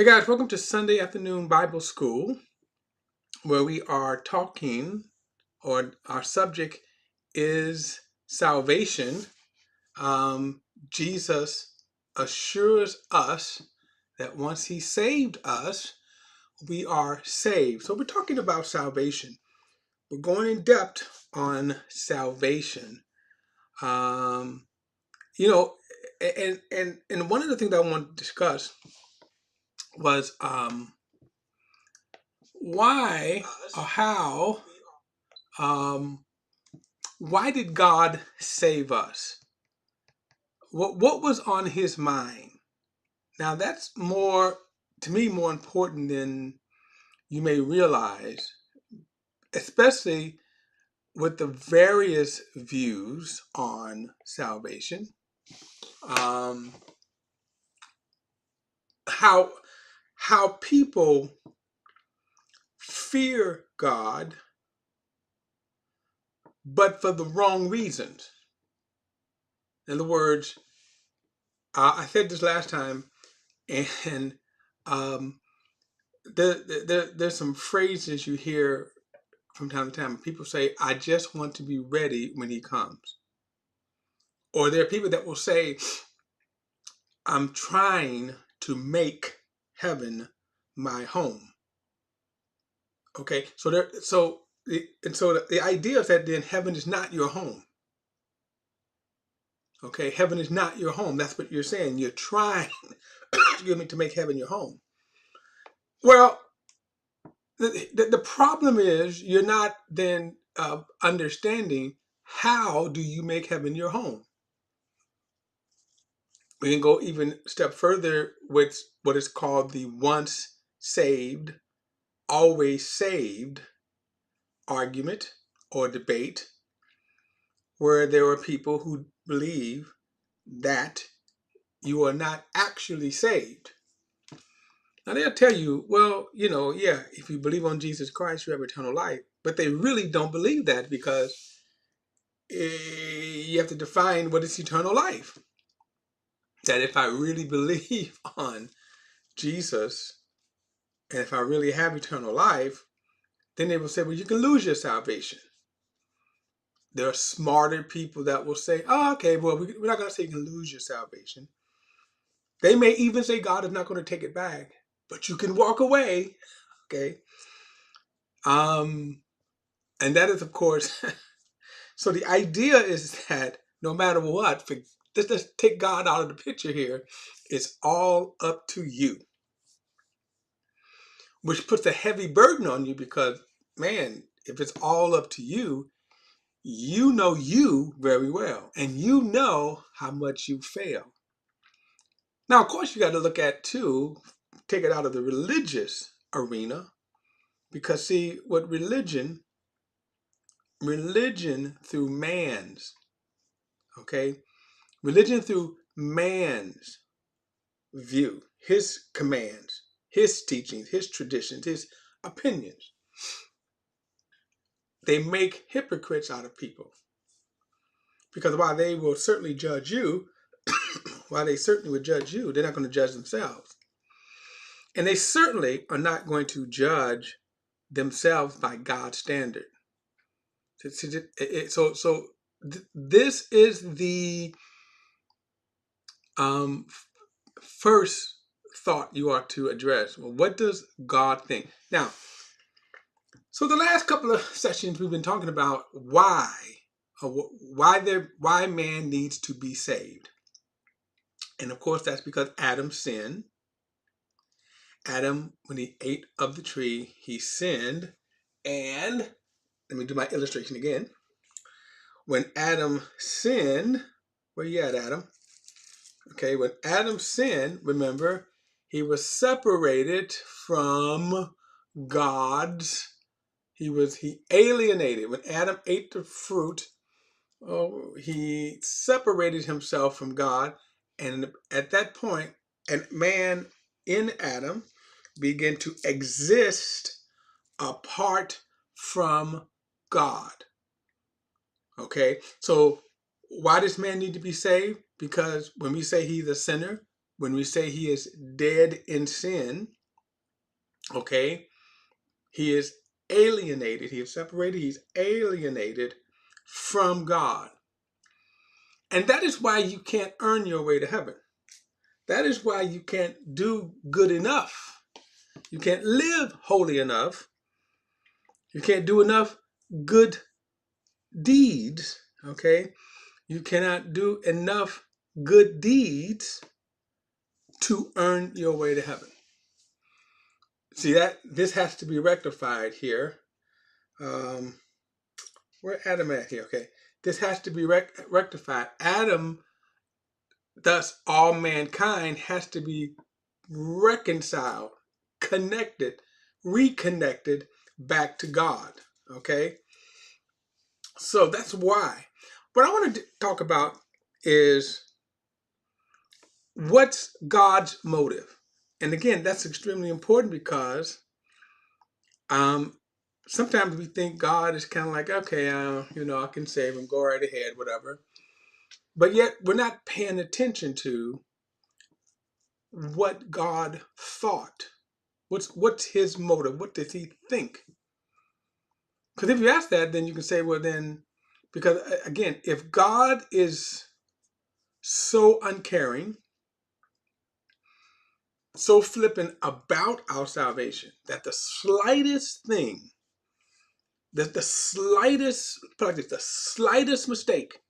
Hey guys, welcome to Sunday Afternoon Bible School, where we are talking, or our subject is salvation. Jesus assures us that once He saved us, we are saved. So we're talking about salvation. We're going in depth on salvation. Um, you know, and one of the things I want to discuss was why or how. Um, why did God save us? What was on His mind? Now that's more, to me, more important than you may realize, especially with the various views on salvation. Um, how people fear God, but for the wrong reasons. In other words, I said this last time, and um, there's some phrases you hear from time to time. People say, I just want to be ready when He comes. Or there are people that will say, I'm trying to make heaven my home. Okay, so the idea is that then heaven is not your home. Okay, heaven is not your home. That's what you're saying. You're trying, excuse me, to make heaven your home. Well, the problem is you're not then understanding how do you make heaven your home. We can go even a step further with what is called the once saved, always saved argument or debate, where there are people who believe that you are not actually saved. Now they'll tell you, well, yeah, if you believe on Jesus Christ, you have eternal life. But they really don't believe that because you have to define what is eternal life. That if I really believe on Jesus and if I really have eternal life, then they will say, well, you can lose your salvation. There are smarter people that will say, oh, okay, well, we're not going to say you can lose your salvation. They may even say God is not going to take it back, but you can walk away. Okay. And that is, of course, so the idea is that no matter what, let's take God out of the picture here. It's all up to you, which puts a heavy burden on you because, man, if it's all up to you, you know you very well, and you know how much you fail. Now, of course, you got to look at, too, take it out of the religious arena, because, see, what religion through man's, okay, religion through man's view, his commands, his teachings, his traditions, his opinions, they make hypocrites out of people. Because while they will certainly judge you, while they certainly would judge you, they're not going to judge themselves. And they certainly are not going to judge themselves by God's standard. So this is the first thought you are to address. Well, what does God think? Now, so the last couple of sessions we've been talking about why man needs to be saved. And of course, that's because Adam sinned. Adam, when he ate of the tree, he sinned. And let me do my illustration again. When Adam sinned, where you at, Adam? Okay, when Adam sinned, remember, he was separated from God's. He alienated. When Adam ate the fruit, he separated himself from God. And at that point, and man in Adam began to exist apart from God. Okay, so why does man need to be saved? Because when we say he's a sinner, when we say he is dead in sin, okay, he is alienated, he is separated, he's alienated from God. And that is why you can't earn your way to heaven. That is why you can't do good enough. You can't live holy enough. You can't do enough good deeds, okay? You cannot do enough good deeds to earn your way to heaven. See, that this has to be rectified here. Where Adam at here? Okay, this has to be rectified. Adam, thus all mankind, has to be reconciled, connected, reconnected back to God. Okay, so that's why. What I want to talk about is what's God's motive, and again, that's extremely important because sometimes we think God is kind of like, okay, I can save him, go right ahead, whatever. But yet we're not paying attention to what God thought. What's his motive? What does he think? Because if you ask that, then you can say, well, then, because again, if God is so uncaring, so flippant about our salvation, that the slightest thing, that the slightest mistake,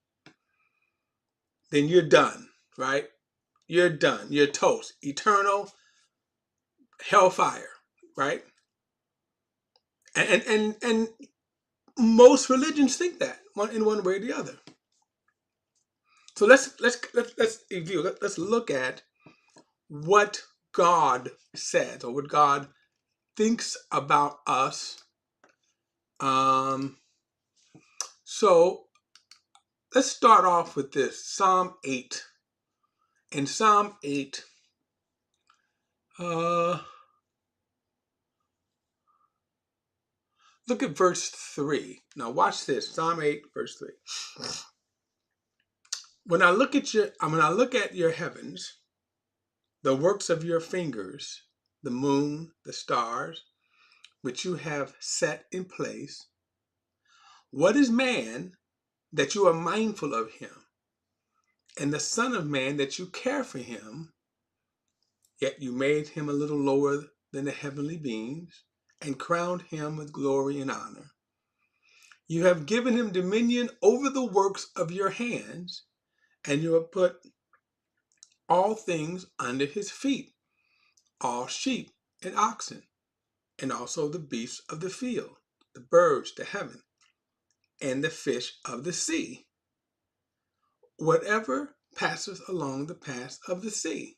then you're done, right? You're done. You're toast. Eternal hellfire, right? And most religions think that in one way or the other. So let's review. Let's look at what God says or what God thinks about us. So let's start off with this Psalm 8. In Psalm 8, look at verse 3. Now watch this. Psalm 8, verse 3. When I look at your heavens, the works of your fingers, the moon, the stars, which you have set in place, what is man that you are mindful of him, and the Son of Man that you care for him? Yet you made him a little lower than the heavenly beings, and crowned him with glory and honor. You have given him dominion over the works of your hands, and you have put all things under his feet, all sheep and oxen, and also the beasts of the field, the birds, the heaven, and the fish of the sea, whatever passeth along the paths of the sea.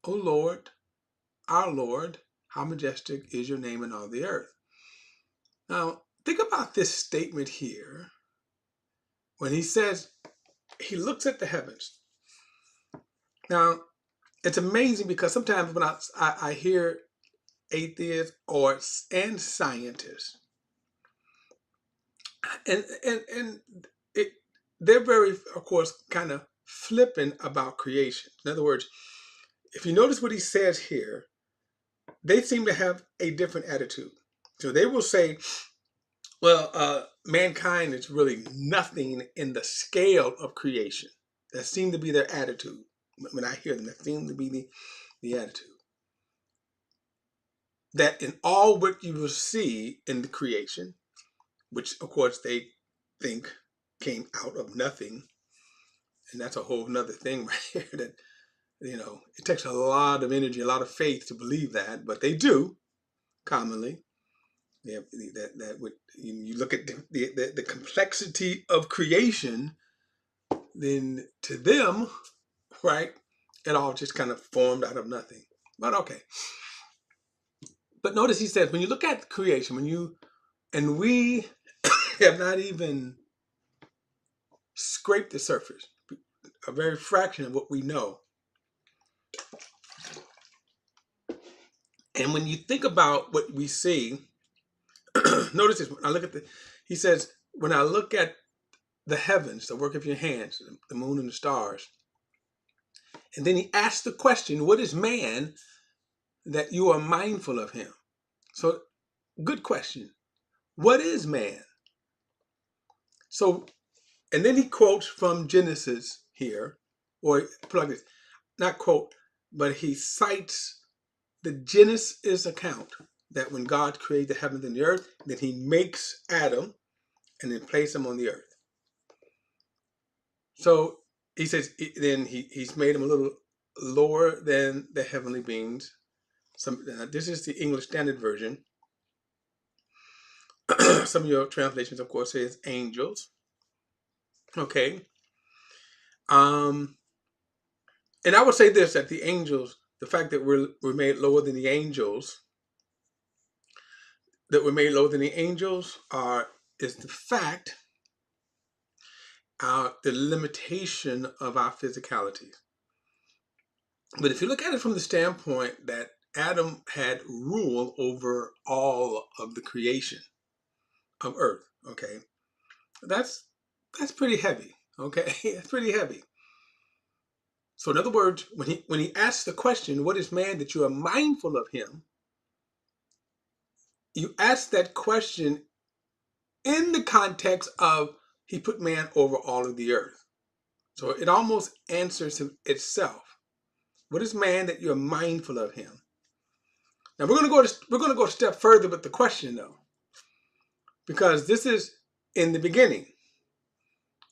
O Lord, our Lord, how majestic is your name in all the earth. Now, think about this statement here when he says he looks at the heavens. Now, it's amazing because sometimes when I hear atheists and scientists, and it, they're very, of course, kind of flippant about creation. In other words, if you notice what he says here, they seem to have a different attitude. So they will say, well, mankind is really nothing in the scale of creation. That seemed to be their attitude. When I hear them, that seemed to be the attitude. That in all what you will see in the creation, which of course they think came out of nothing, and that's a whole nother thing right here, that, it takes a lot of energy, a lot of faith to believe that, but they do commonly. Yeah, that would, you look at the complexity of creation, then to them, right, it all just kind of formed out of nothing. But okay. But notice he says, when you look at creation, and we have not even scraped the surface, a very fraction of what we know. And when you think about what we see, notice this, when I look at he says, when I look at the heavens, the work of your hands, the moon and the stars, And then he asked the question, what is man that you are mindful of him? So, good question. What is man? So, and then he quotes from Genesis here, or put like this, not quote, but he cites the Genesis account that when God created the heavens and the earth, then he makes Adam and then place him on the earth. So he says, then he's made him a little lower than the heavenly beings. This is the English Standard Version. Some of your translations, of course, says angels. Okay. And I would say this, that the angels, the fact that we're made lower than the angels, is the fact, the limitation of our physicality. But if you look at it from the standpoint that Adam had rule over all of the creation of earth, okay, that's pretty heavy, okay? It's pretty heavy. So in other words, when he asks the question, what is man that you are mindful of him? You ask that question in the context of he put man over all of the earth. So it almost answers itself. What is man that you're mindful of him? Now we're going to go a step further with the question though, because this is in the beginning.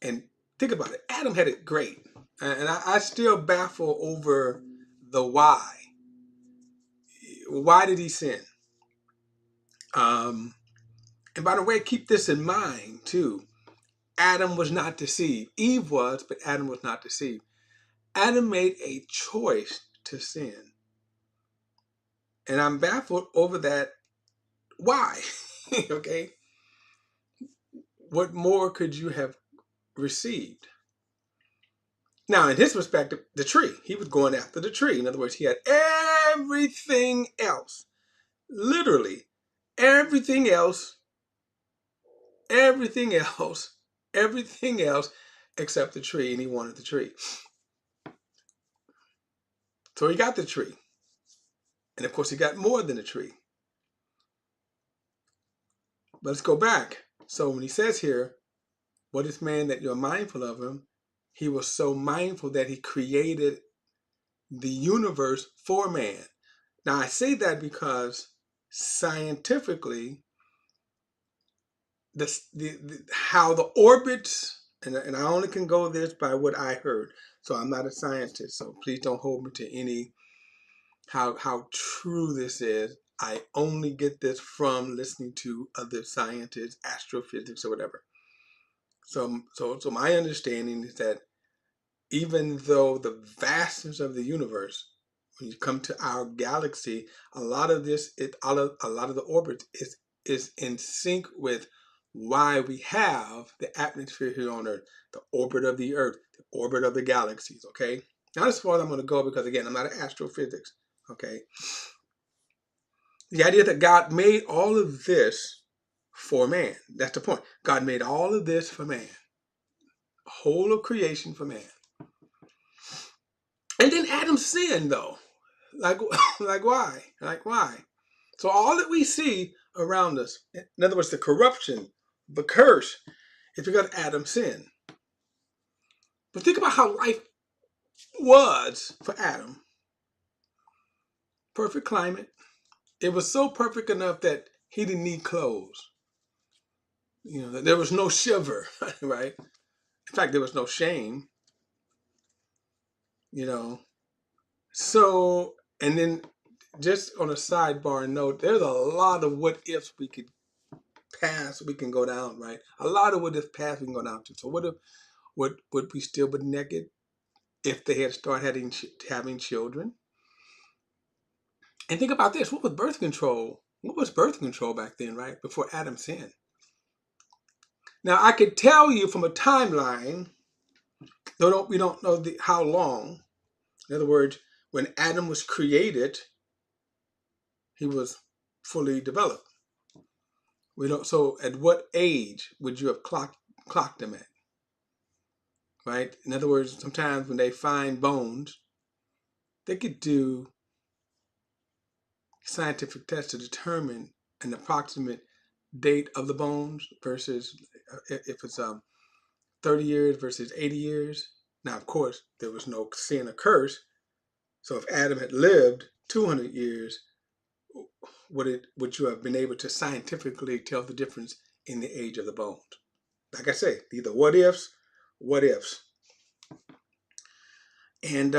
And think about it. Adam had it great, and I still baffle over the why. Why did he sin? And by the way, keep this in mind too. Adam was not deceived. Eve was, but Adam was not deceived. Adam made a choice to sin. And I'm baffled over that. Why? Okay. What more could you have received? Now, in his perspective, the tree. He was going after the tree. In other words, he had everything else. Literally, everything else, everything else, everything else except the tree. And he wanted the tree. So he got the tree. And of course, he got more than a tree. But let's go back. So when he says here, what is man that you're mindful of him? He was so mindful that he created the universe for man. Now, I say that because scientifically, how the orbits, and I only can go this by what I heard. So I'm not a scientist, so please don't hold me to any how true this is. I only get this from listening to other scientists, astrophysics, or whatever. So my understanding is that even though the vastness of the universe, when you come to our galaxy, a lot of the orbit is in sync with why we have the atmosphere here on Earth, the orbit of the Earth, the orbit of the galaxies. Okay, not as far as I'm going to go because again, I'm not an astrophysics. Okay, the idea that God made all of this for man. That's the point. God made all of this for man. Whole of creation for man. And then Adam sinned though. Like why? Like why? So all that we see around us, in other words, the corruption, the curse, is because Adam sinned. But think about how life was for Adam. Perfect climate. It was so perfect enough that he didn't need clothes. You know, there was no shiver, right? In fact, there was no shame. You know. So, and then just on a sidebar note, there's a lot of what ifs we could paths we can go down, right? A lot of what if paths we can go down to. So what if would we still be naked if they had started having children? And think about this: what was birth control? What was birth control back then, right? Before Adam sinned. Now I could tell you from a timeline, though we don't know how long. In other words, when Adam was created, he was fully developed. We don't. So, at what age would you have clocked him at? Right. In other words, sometimes when they find bones, they could do scientific tests to determine an approximate date of the bones versus if it's 30 years versus 80 years. Now, of course, there was no sin or curse. So if Adam had lived 200 years, would you have been able to scientifically tell the difference in the age of the bones? Like I say, these are what ifs, what ifs. And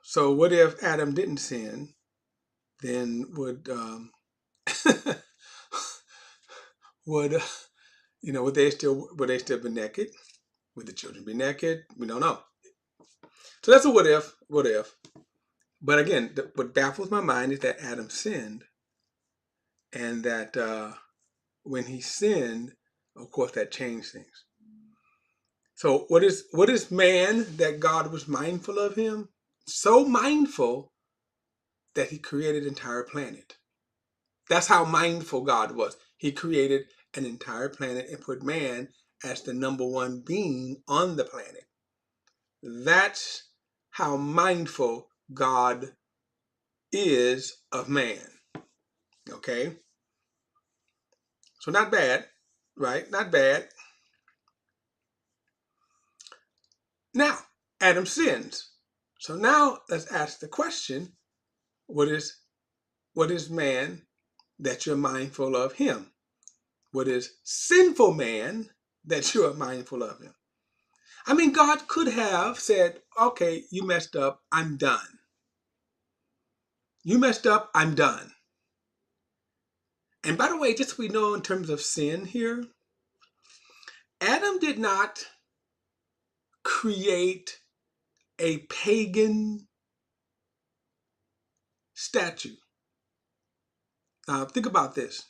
so what if Adam didn't sin? Then would would would they still be naked? Would the children be naked? We don't know. So that's a what if. What if? But again, what baffles my mind is that Adam sinned, and that when he sinned, of course, that changed things. So what is man that God was mindful of him? So mindful that he created an entire planet. That's how mindful God was. He created an entire planet and put man as the number one being on the planet. That's how mindful God is of man. Okay? So not bad, right? Not bad. Now, Adam sins. So now let's ask the question, what is man that you're mindful of him? What is sinful man that you are mindful of him? I mean, God could have said, okay, you messed up, I'm done. You messed up, I'm done. And by the way, just so we know in terms of sin here, Adam did not create a pagan statue. Now, think about this.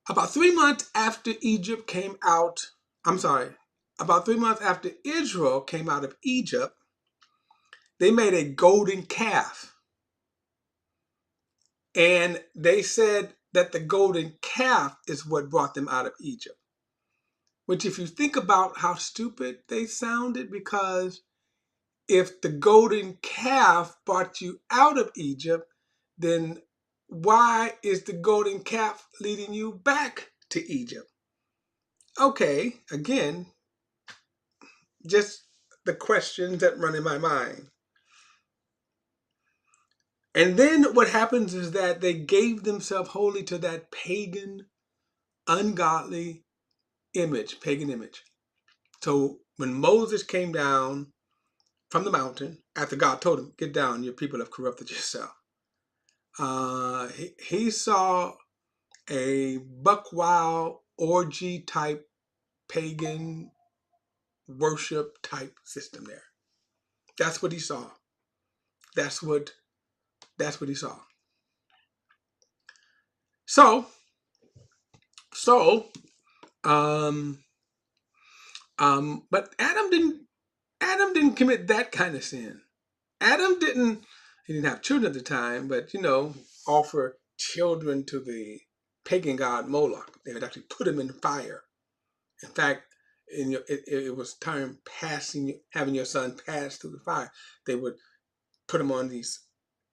About 3 months after Egypt came out, about 3 months after Israel came out of Egypt, they made a golden calf. And they said that the golden calf is what brought them out of Egypt. Which, if you think about how stupid they sounded, because if the golden calf brought you out of Egypt, then why is the golden calf leading you back to Egypt? Okay, again, just the questions that run in my mind. And then what happens is that they gave themselves wholly to that pagan, ungodly image, pagan image. So when Moses came down from the mountain, after God told him, get down, your people have corrupted yourself, he saw a buck wild orgy type pagan worship type system there. That's what he saw. That's what he saw. But Adam didn't commit that kind of sin. He didn't have children at the time, but offer children to the pagan god Moloch. They would actually put him in the fire. In fact, it was termed having your son pass through the fire. They would put him on these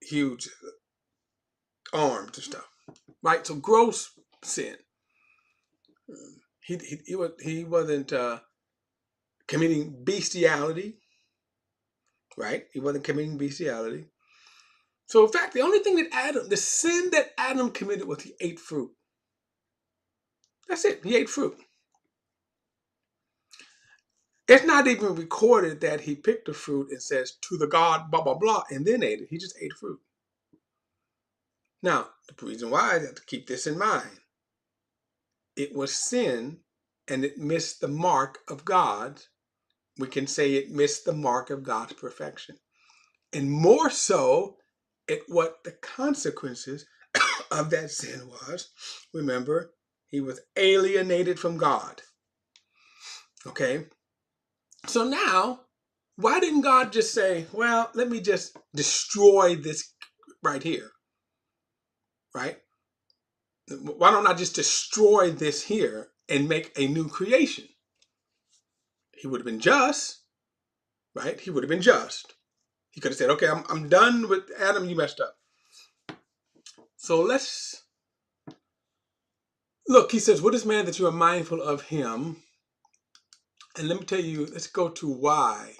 huge arms and stuff, right? So gross sin. He wasn't committing bestiality, right? He wasn't committing bestiality. So in fact, the sin that Adam committed was he ate fruit. That's it. He ate fruit. It's not even recorded that he picked the fruit and says to the god blah blah blah and then ate it. He just ate fruit. Now, the reason why I have to keep this in mind, it was sin and it missed the mark of God. We can say it missed the mark of God's perfection. And more so, what the consequences of that sin was. Remember, he was alienated from God. Okay? So now, why didn't God just say, well, let me just destroy this right here? Right? Why don't I just destroy this here and make a new creation? He would have been just, right? He would have been just. He could have said, okay, I'm done with Adam, you messed up. So let's look, he says, what is man that you are mindful of him? And let me tell you, let's go to why.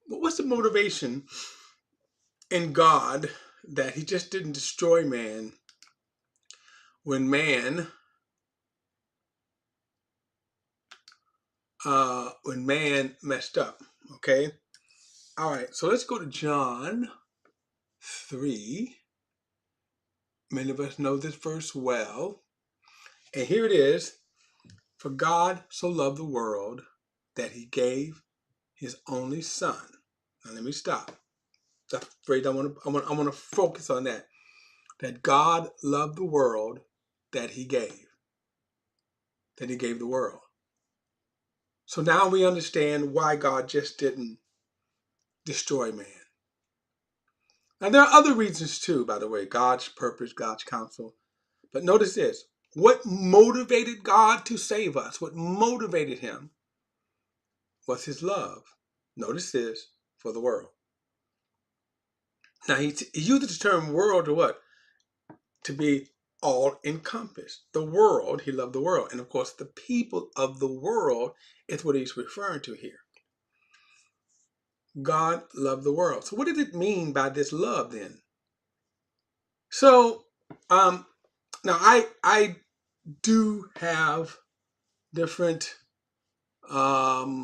What's the motivation in God that he just didn't destroy man when man messed up? Okay. All right. So let's go to John 3. Many of us know this verse well. And here it is. For God so loved the world that he gave his only son. Now let me stop. That's the phrase I want to focus on that. That God loved the world that he gave. That he gave the world. So now we understand why God just didn't destroy man. Now there are other reasons too, by the way. God's purpose, God's counsel. But notice this. What motivated God to save us? What motivated him was his love. Notice this, for the world. Now he uses the term world to what? To be all encompassed. The world, he loved the world. And of course, the people of the world is what he's referring to here. God loved the world. So what did it mean by this love then? So now I do have different I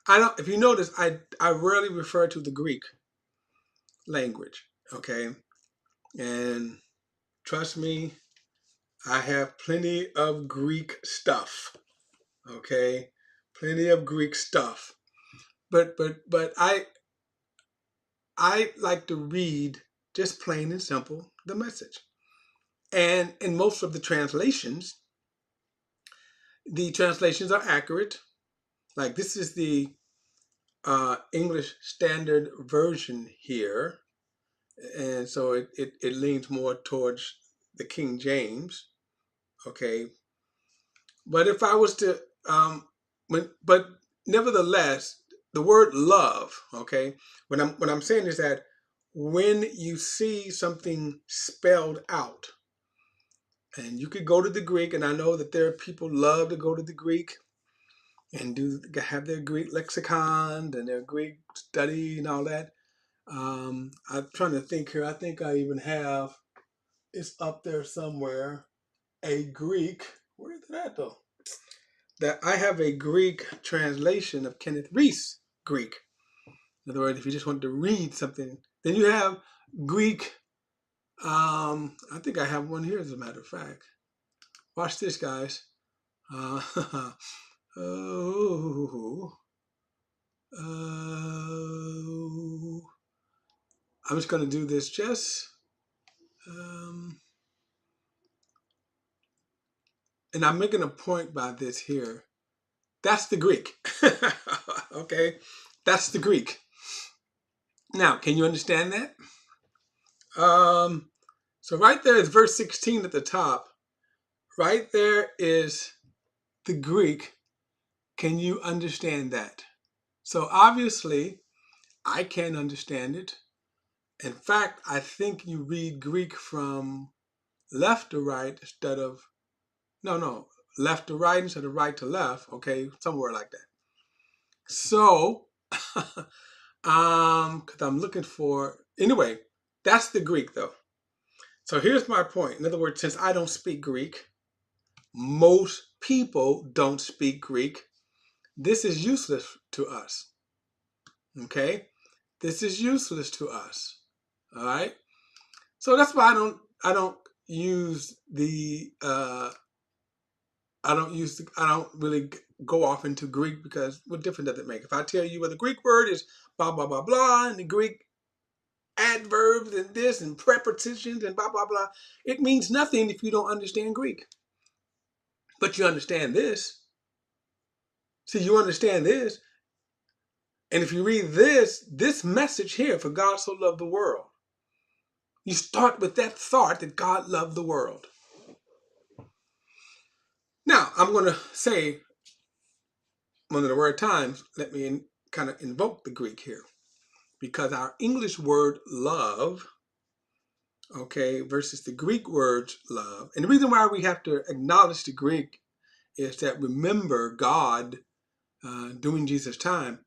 don't if you notice I rarely refer to the Greek language, okay? And trust me, I have plenty of Greek stuff, okay? Plenty of Greek stuff. But I like to read just plain and simple the message. And in most of the translations are accurate. Like this is the English Standard Version here. And so it leans more towards the King James. Okay. But if I was to, but nevertheless, the word love, okay, what I'm saying is that when you see something spelled out, and you could go to the Greek, and I know that there are people love to go to the Greek and have their Greek lexicon and their Greek study and all that. I'm trying to think here. I think I even have, it's up there somewhere, a Greek. Where is that though? That I have a Greek translation of Kenneth Reese Greek. In other words, if you just want to read something, then you have Greek. I think I have one here, as a matter of fact. Watch this, guys. Oh, I'm just going to do this and I'm making a point by this here. That's the Greek. Okay, that's the Greek. Now, can you understand that? So right there is verse 16 at the top. Right there is the Greek. Can you understand that? So obviously, I can't understand it. In fact, I think you read Greek from left to right instead of, no, left to right instead of right to left. Okay, somewhere like that. So, because I'm looking for, anyway, that's the Greek though. So here's my point. In other words, since I don't speak Greek, most people don't speak Greek, this is useless to us. Okay? This is useless to us. All right? So that's why I don't use the I don't really go off into Greek, because what difference does it make? If I tell you what the Greek word is blah blah blah blah, and the Greek adverbs and this and prepositions and blah blah blah, it means nothing if you don't understand Greek. But you understand this. See, you understand this. And if you read this message here, for God so loved the world, you start with that thought that God loved the world. Now, I'm going to say one of the rare times, let me kind of invoke the Greek here. because our English word love, okay, versus the Greek word love. And the reason why we have to acknowledge the Greek is that, remember, God, during Jesus' time,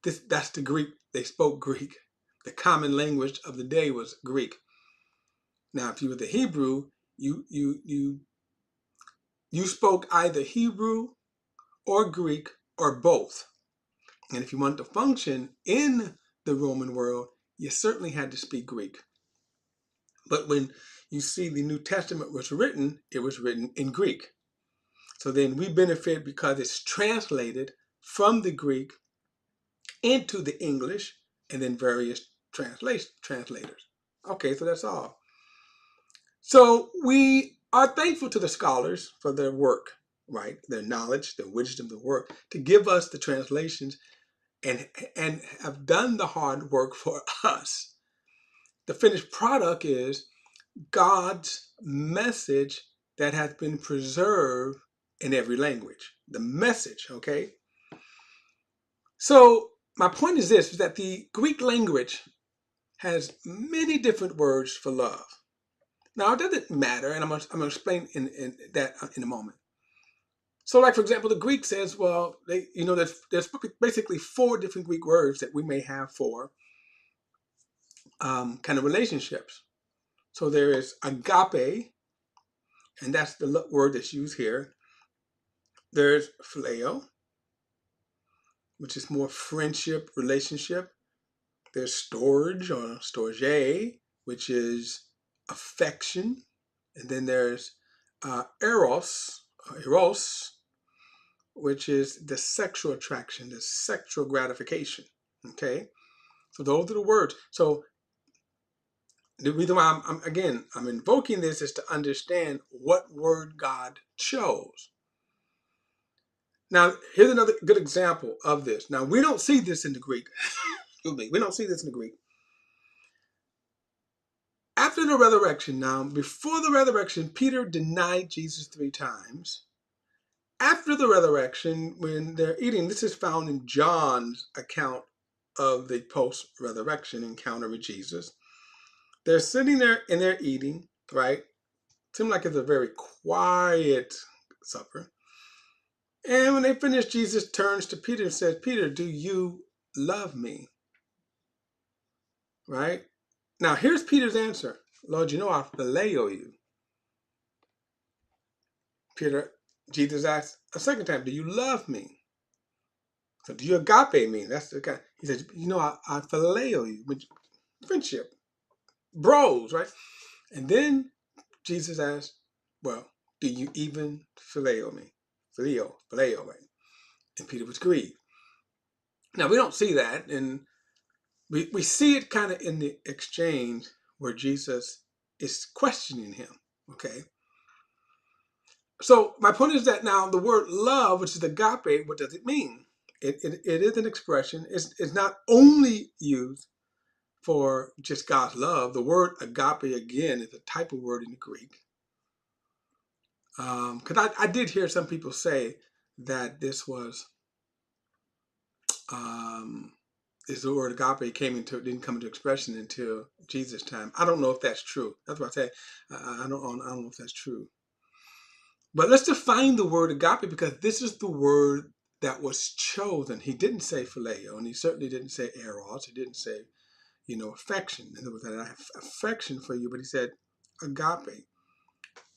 that's the Greek. They spoke Greek. The common language of the day was Greek. Now, if you were the Hebrew, you spoke either Hebrew or Greek or both. And if you wanted to function in the Roman world, you certainly had to speak Greek. But when you see the New Testament was written, it was written in Greek. So then we benefit because it's translated from the Greek into the English and then various translators. Okay, so that's all. So we are thankful to the scholars for their work, right? Their knowledge, their wisdom, their work to give us the translations and have done the hard work for us. The finished product is God's message that has been preserved in every language. The message, okay? So my point is this, is that the Greek language has many different words for love. Now, it doesn't matter, and I'm going to explain that in a moment. So, like, for example, the Greek says, well, there's basically 4 different Greek words that we may have for kind of relationships. So there is agape, and that's the word that's used here. There's phileo, which is more friendship, relationship. There's storge or storge, which is affection. And then there's eros, which is the sexual attraction, the sexual gratification. Okay, so those are the words. So the reason why I'm invoking this is to understand what word God chose. Now, here's another good example of this. Now, we don't see this in the Greek. We don't see this in the Greek. After the resurrection, now, before the resurrection, Peter denied Jesus 3 times. After the resurrection, when they're eating, this is found in John's account of the post-resurrection encounter with Jesus. They're sitting there and they're eating, right? Seems like it's a very quiet supper. And when they finish, Jesus turns to Peter and says, Peter, do you love me? Right? Now, here's Peter's answer. Lord, you know I phileo you. Jesus asked a second time, do you love me? So do you agape me? That's the guy. He said, you know I phileo you. With friendship. Bros, right? And then Jesus asked, well, do you even phileo me? Phileo, right? And Peter was grieved. Now, we don't see that, and we see it kind of in the exchange where Jesus is questioning him, okay? So my point is that now the word love, which is agape, what does it mean? It is an expression. It's not only used for just God's love. The word agape, again, is a type of word in the Greek. Because I did hear some people say that this was... is the word agape didn't come into expression until Jesus' time. I don't know if that's true. That's what I say. I don't know if that's true. But let's define the word agape, because this is the word that was chosen. He didn't say phileo, and he certainly didn't say eros. He didn't say, affection. In other words, I have affection for you, but he said agape.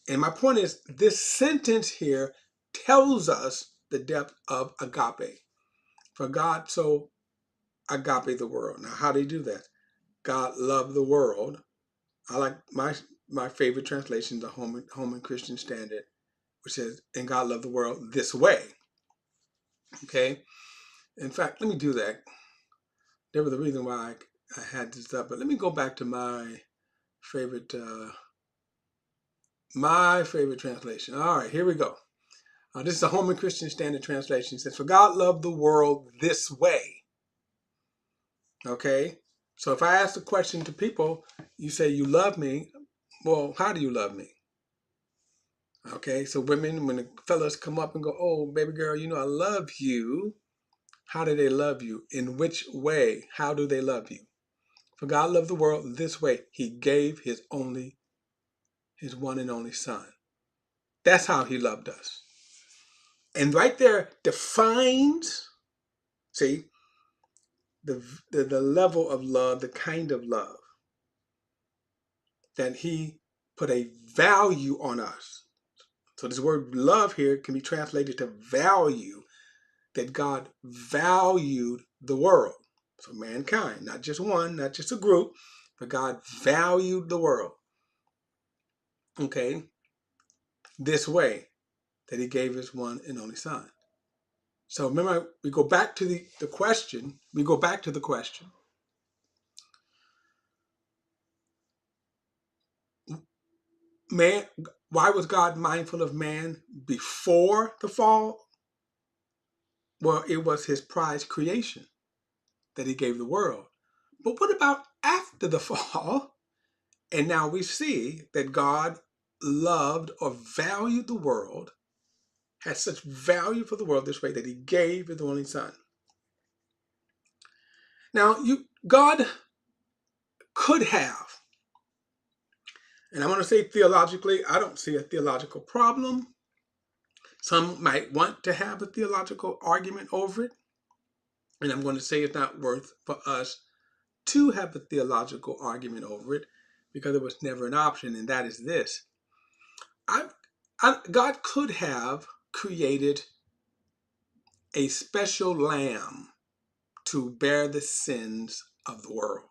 And my point is, this sentence here tells us the depth of agape. For God so agape the world. Now, how do you do that? God loved the world. I like my favorite translation, the Holman Christian Standard, which says, and God loved the world this way. Okay? In fact, let me do that. There was a reason why I had this up, but let me go back to my favorite translation. All right, here we go. This is the Holman Christian Standard Translation. It says, for God loved the world this way. Okay? So if I ask the question to people, you say, you love me. Well, how do you love me? Okay, so women, when the fellas come up and go, oh, baby girl, I love you. How do they love you? In which way? How do they love you? For God loved the world this way. He gave his one and only son. That's how he loved us. And right there defines, see, the level of love, the kind of love that he put a value on us. So this word love here can be translated to value, that God valued the world. So mankind, not just one, not just a group, but God valued the world. Okay? This way, that he gave his one and only son. So remember, we go back to the question. We go back to the question. Man, why was God mindful of man before the fall? Well, it was his prized creation that he gave the world. But what about after the fall? And now we see that God loved or valued the world, had such value for the world this way that he gave his only son. Now, God could have, and I'm going to say theologically, I don't see a theological problem. Some might want to have a theological argument over it. And I'm going to say it's not worth for us to have a theological argument over it, because it was never an option, and that is this. God could have created a special lamb to bear the sins of the world.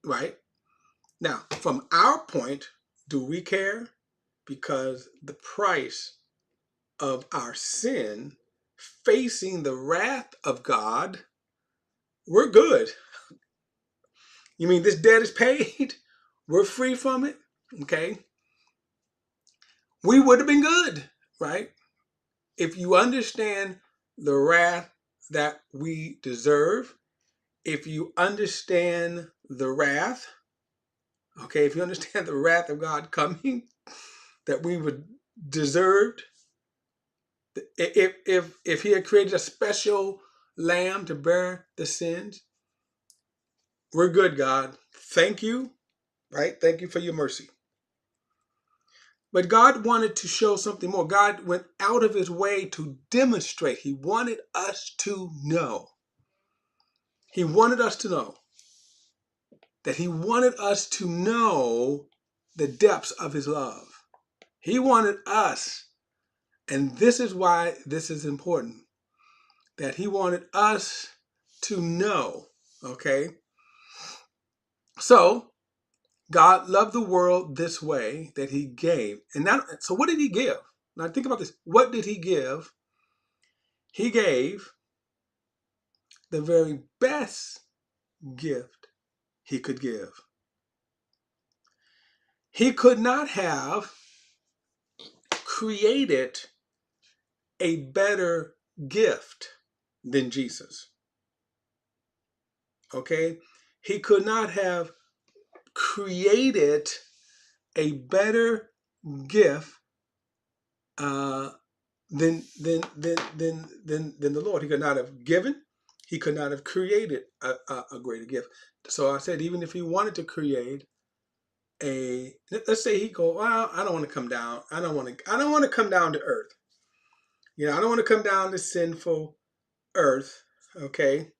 Right? Now, from our point, do we care? Because the price of our sin, facing the wrath of God, we're good. You mean this debt is paid? We're free from it? Okay. We would have been good, right? If you understand the wrath that we deserve, if you understand the wrath, okay, if you understand the wrath of God coming that we would deserved, if he had created a special lamb to bear the sins, we're good, God. Thank you, right? Thank you for your mercy. But God wanted to show something more. God went out of his way to demonstrate. He wanted us to know. He wanted us to know that he wanted us to know the depths of his love. He wanted us, and this is why this is important, that he wanted us to know, okay? So, God loved the world this way, that he gave. And now, so what did he give? Now think about this. What did he give? He gave the very best gift he could give. He could not have created a better gift than Jesus. Okay? He could not have created a better gift than the Lord. He could not have given. He could not have created a greater gift. So I said, even if he wanted to create let's say he go, well, I don't want to come down. I don't want to come down to earth. You know, I don't want to come down to sinful earth. Okay.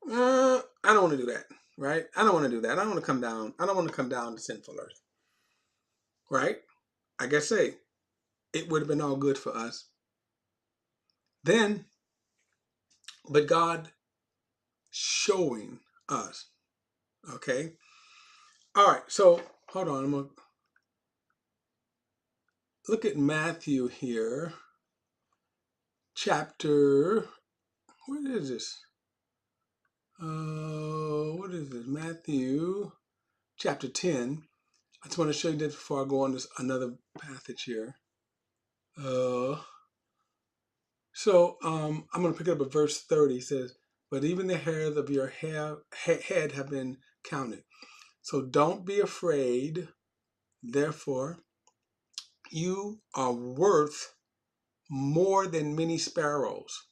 I don't want to do that. Right. I don't want to do that. I don't want to come down. I don't want to come down to sinful earth. Right. I guess it would have been all good for us. Then, but God showing us. Okay. All right. So hold on. I'm going to look at Matthew here. Chapter, what is this? What is this? Matthew chapter 10. I just want to show you this before I go on this another passage here. I'm going to pick up at verse 30. It says, but even the hairs of your head have been counted. So don't be afraid. Therefore, you are worth more than many sparrows.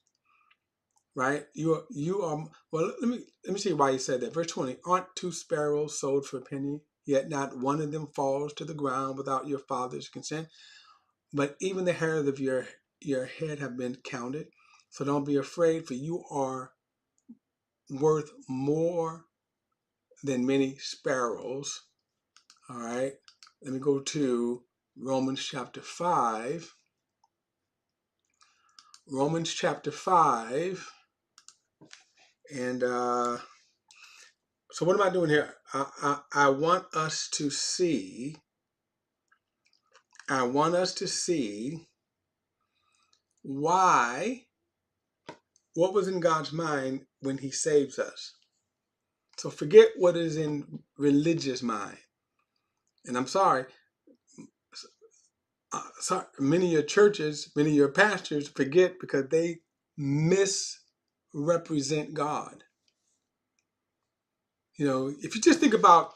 right? You are well. Let me see why he said that. Verse 20: Aren't two sparrows sold for a penny? Yet not one of them falls to the ground without your Father's consent. But even the hairs of your head have been counted. So don't be afraid, for you are worth more than many sparrows. All right. Let me go to Romans chapter 5. Romans chapter 5. And so what am I doing here? I want us to see. I want us to see what was in God's mind when he saves us. So forget what is in religious mind. And I'm sorry, many of your churches, many of your pastors forget because they misrepresent God. You know, if you just think about,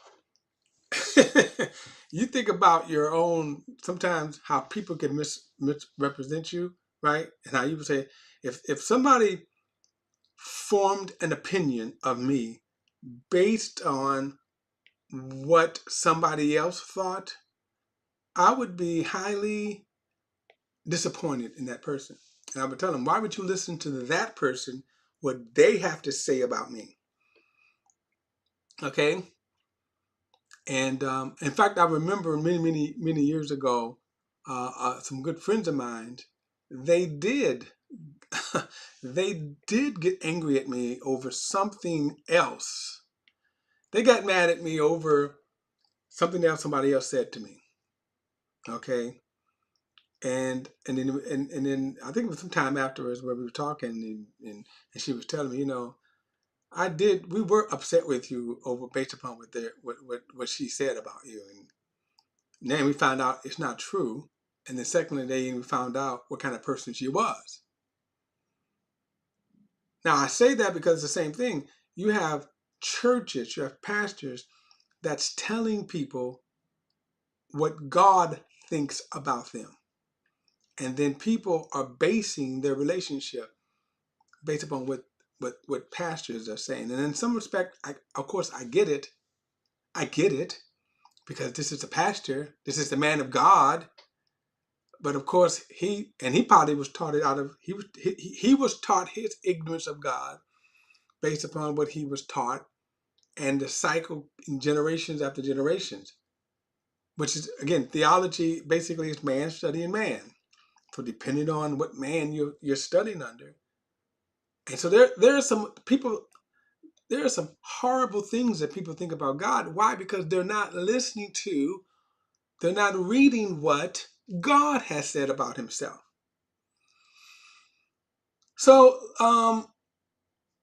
you think about your own, sometimes how people can misrepresent you, right? And how you would say, if somebody formed an opinion of me based on what somebody else thought, I would be highly disappointed in that person. And I would tell them, why would you listen to that person, what they have to say about me? Okay. And in fact, I remember many years ago, some good friends of mine, they did, they did get angry at me over something else. They got mad at me over something else somebody else said to me. Okay. And then I think it was some time afterwards where we were talking, and she was telling me, we were upset with you over based upon what she said about you, and then we found out it's not true. And then secondly, they even found out what kind of person she was. Now I say that because it's the same thing. You have churches, you have pastors that's telling people what God thinks about them. And then people are basing their relationship based upon what pastors are saying. And in some respect, of course, I get it. I get it because this is a pastor. This is the man of God. But of course, he probably was taught it out of he was taught his ignorance of God based upon what he was taught, and the cycle in generations after generations, which is again theology. Basically, is man studying man. So depending on what man you're studying under, and so there are some people. There are some horrible things that people think about God. Why? Because they're not listening to, they're not reading what God has said about himself. So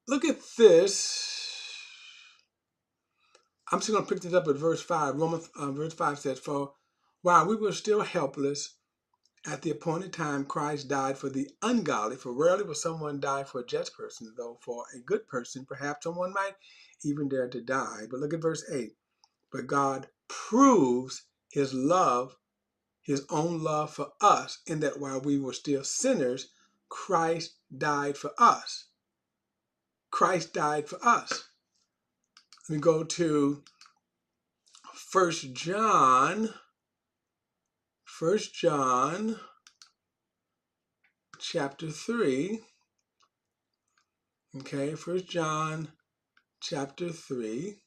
look at this. I'm just going to pick this up at verse 5. Romans verse 5 says, For while we were still helpless, at the appointed time, Christ died for the ungodly. For rarely will someone die for a just person, though for a good person, perhaps someone might even dare to die. But look at verse 8. But God proves his love, his own love for us, in that while we were still sinners, Christ died for us. Christ died for us. Let me go to 1 John. 1 John chapter 3. Okay, 1 John chapter 3.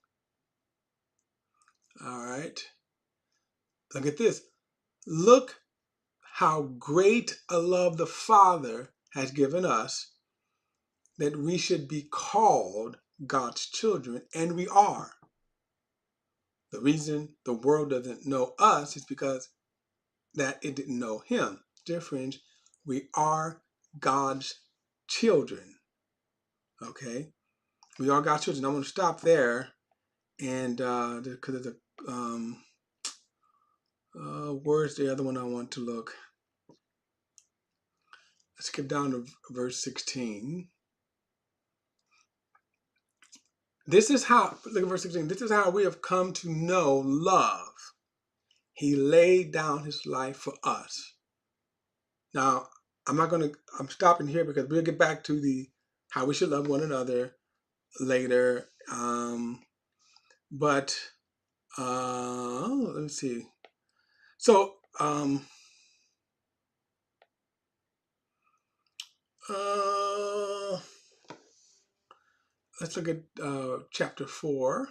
All right. Look at this. Look how great a love the Father has given us, that we should be called God's children, and we are. The reason the world doesn't know us is because that it didn't know him. Dear friends, we are God's children. Okay? We are God's children. I'm going to stop there, and because of the where's the other one I want to look? Let's skip down to verse 16. This is how, look at verse 16. This is how we have come to know love. He laid down his life for us. Now, I'm stopping here because we'll get back to the how we should love one another later. But let me see. So let's look at chapter 4,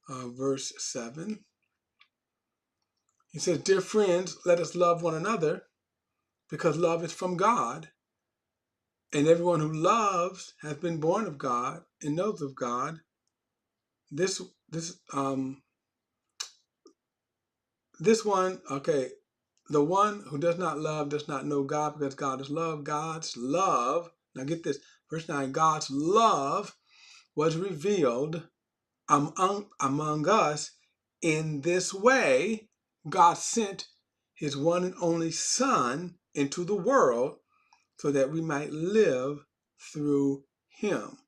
verse 7. He says, "Dear friends, let us love one another, because love is from God, and everyone who loves has been born of God and knows of God. This this this one, okay, the one who does not love does not know God, because God is love. God's love, now get this, verse 9, God's love was revealed among us in this way. God sent his one and only Son into the world so that we might live through him."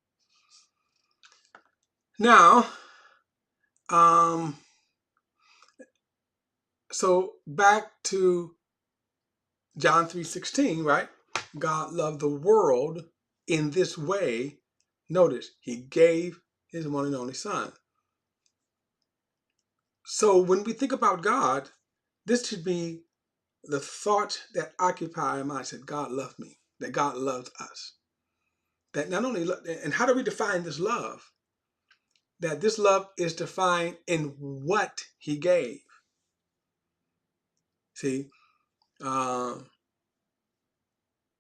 Now, so back to John 3:16, right? God loved the world in this way. Notice, he gave his one and only Son. So when we think about God, this should be the thought that occupy our minds, that God loved me, that God loves us. That not only, and how do we define this love? That this love is defined in what he gave. See,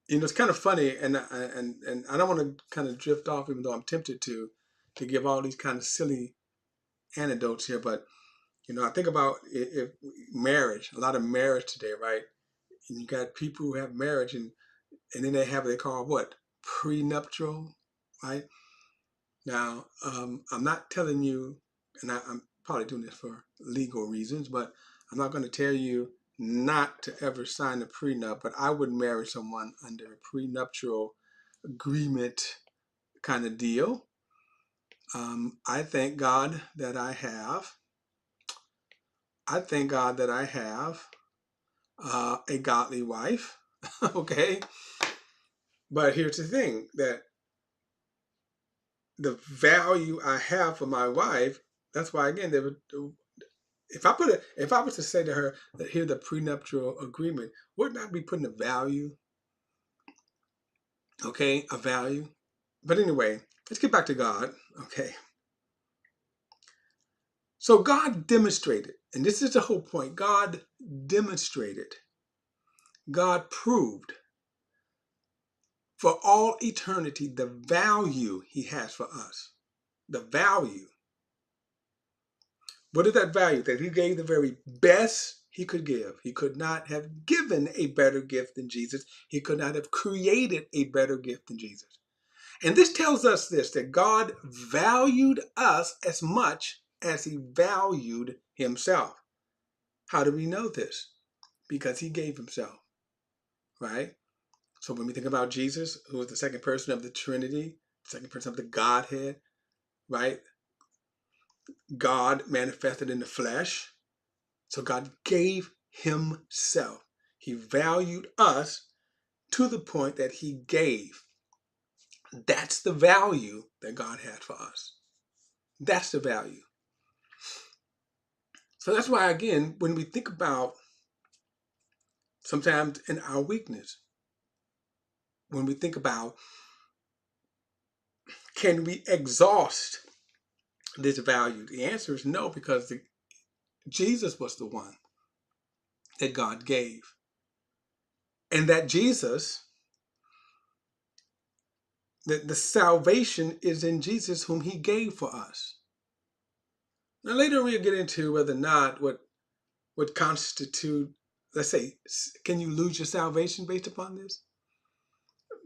it's kind of funny, and I don't want to kind of drift off, even though I'm tempted to give all these kind of silly anecdotes here. But I think about if marriage, a lot of marriage today, right? And you got people who have marriage, and then they have what they call what, prenuptial, right? Now, I'm not telling you, and I'm probably doing this for legal reasons, but I'm not going to tell you not to ever sign a prenup, but I would marry someone under a prenuptial agreement kind of deal. I thank God that I have. I thank God that I have a godly wife. Okay, but here's the thing, that the value I have for my wife. That's why, again, if I was to say to her that here's the prenuptial agreement, wouldn't I be putting a value? Okay, a value. But anyway, let's get back to God. Okay. So God demonstrated, and this is the whole point. God demonstrated, God proved for all eternity the value he has for us. The value. What is that value? That he gave the very best he could give. He could not have given a better gift than Jesus. He could not have created a better gift than Jesus. And this tells us this, that God valued us as much as he valued himself. How do we know this? Because he gave himself, right? So when we think about Jesus, who is the second person of the Trinity, second person of the Godhead, right? God manifested in the flesh. So God gave himself. He valued us to the point that he gave. That's the value that God had for us. That's the value. So that's why, again, when we think about sometimes in our weakness, when we think about, can we exhaust this value? The answer is no, because Jesus was the one that God gave. And that Jesus, that the salvation is in Jesus whom he gave for us. Now later we'll get into whether or not what constitute, let's say, can you lose your salvation based upon this?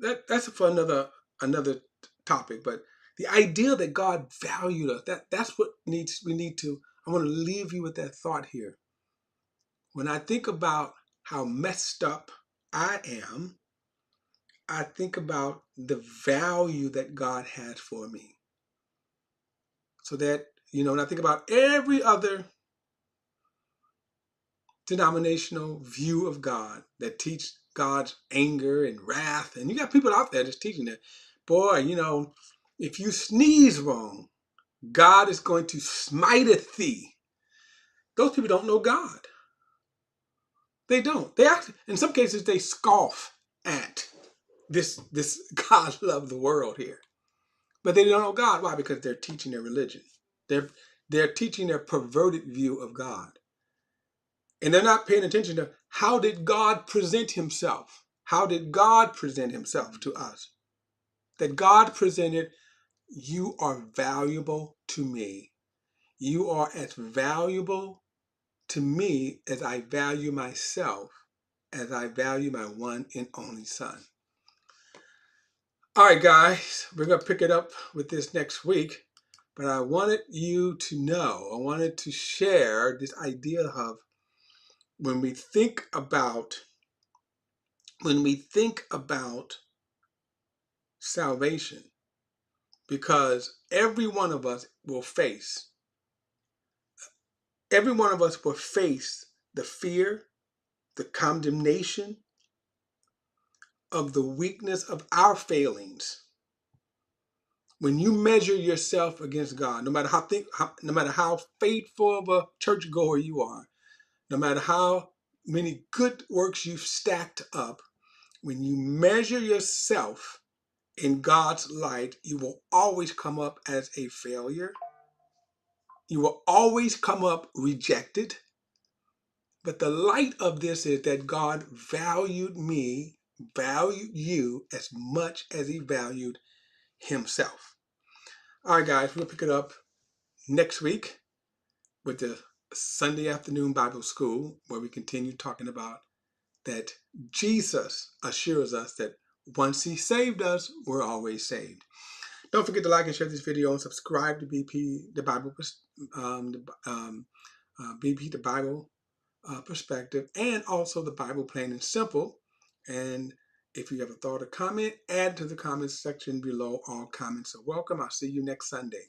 That's for another topic. But the idea that God valued us, that's what we need to, I want to leave you with that thought here. When I think about how messed up I am, I think about the value that God had for me. So that, when I think about every other denominational view of God that teach God's anger and wrath, and you got people out there that's teaching that, boy, you know, if you sneeze wrong, God is going to smiteth thee. Those people don't know God. They don't. They actually, in some cases, they scoff at this God love the world here. But they don't know God. Why? Because they're teaching their religion. They're teaching their perverted view of God. And they're not paying attention to how did God present himself? How did God present himself to us? That God presented, you are valuable to me. You are as valuable to me as I value myself, as I value my one and only Son. All right, guys, we're going to pick it up with this next week. But I wanted you to know, I wanted to share this idea of when we think about salvation, because every one of us will face the fear, the condemnation of the weakness of our failings. When you measure yourself against God, no matter how faithful of a churchgoer you are, no matter how many good works you've stacked up, when you measure yourself in God's light, you will always come up as a failure. You will always come up rejected. But the light of this is that God valued me, valued you as much as he valued himself. All right, guys, we'll pick it up next week with the Sunday afternoon Bible school, where we continue talking about that Jesus assures us that once he saved us, we're always saved. Don't forget to like and share this video and subscribe to BP the Bible, BP the Bible Perspective, and also the Bible Plain and Simple. And if you have a thought or comment, add to the comments section below. All comments are welcome. I'll see you next Sunday.